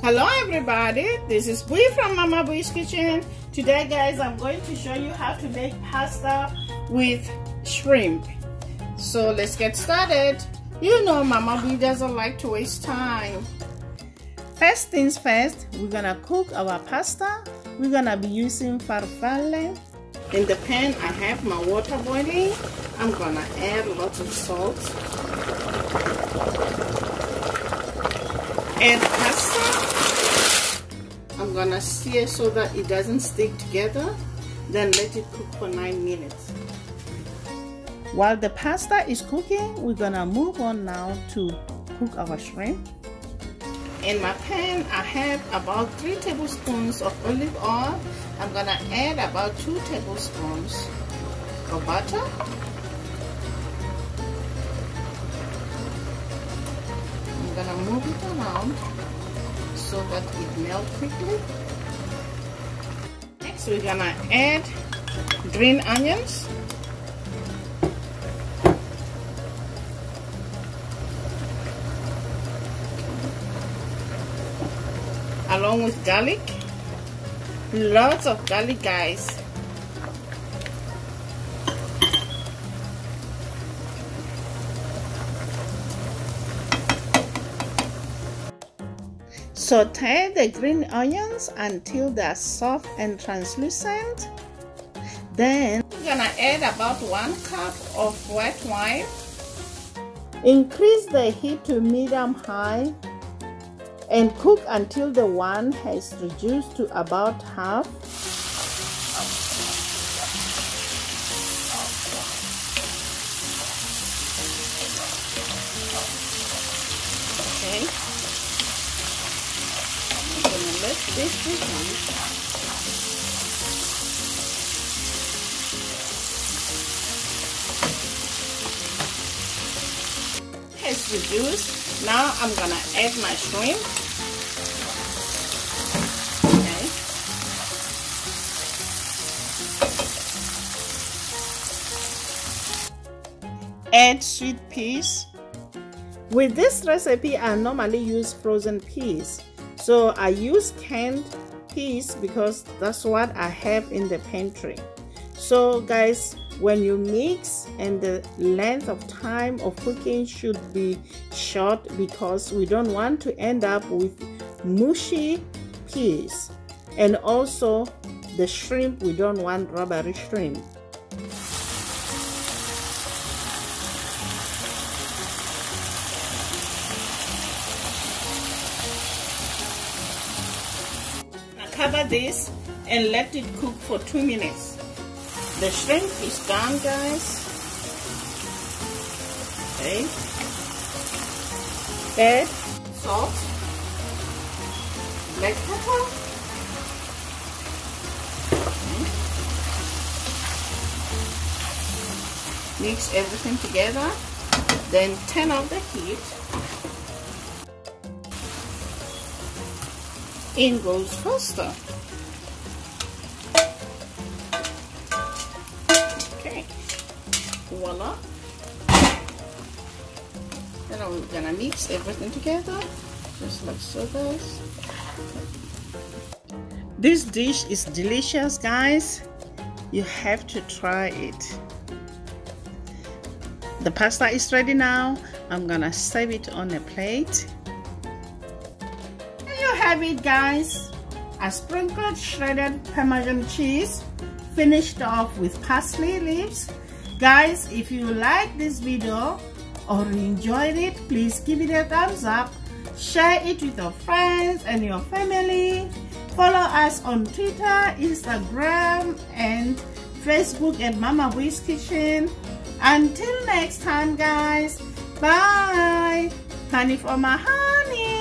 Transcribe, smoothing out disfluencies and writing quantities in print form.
Hello everybody, this is Bui from Mama Bui's Kitchen. Today guys, I'm going to show you how to make pasta with shrimp. So let's get started. You know Mama Bui doesn't like to waste time. First things first, we're gonna cook our pasta. We're gonna be using farfalle. In the pan I have my water boiling. I'm gonna add lots of salt. Add pasta. I'm gonna sear so that it doesn't stick together. Then let it cook for 9 minutes. While the pasta is cooking, we're gonna move on now to cook our shrimp. In my pan, I have about 3 tablespoons of olive oil. I'm gonna add about 2 tablespoons of butter. I'm gonna move it around so that it melts quickly. Next, we're gonna add green onions. Along with garlic. Lots of garlic, guys. Saute the green onions until they are soft and translucent. Then we're gonna add about 1 cup of white wine. Increase the heat to medium-high and cook until the wine has reduced to about half. Okay. I'm gonna let this reduce. Has reduced. Now I'm gonna add my shrimp. Okay. Add sweet peas. With this recipe, I normally use frozen peas. So I use canned peas because that's what I have in the pantry. So guys, when you mix, and the length of time of cooking should be short because we don't want to end up with mushy peas. And also the shrimp, we don't want rubbery shrimp. Now cover this and let it cook for 2 minutes. The shrimp is done, guys. Okay. Add salt, black pepper, okay. Mix everything together. Then turn off the heat. In goes pasta. Voila. Then I'm gonna mix everything together, just like so, guys. This dish is delicious, guys. You have to try it. The pasta is ready now. I'm gonna serve it on a plate. There you have it, guys. I sprinkled shredded Parmesan cheese, finished off with parsley leaves. Guys, if you like this video or enjoyed it, please give it a thumbs up, share it with your friends and your family, follow us on Twitter, Instagram and Facebook at Mama Bui's Kitchen. Until next time, guys, bye. Honey for my honey.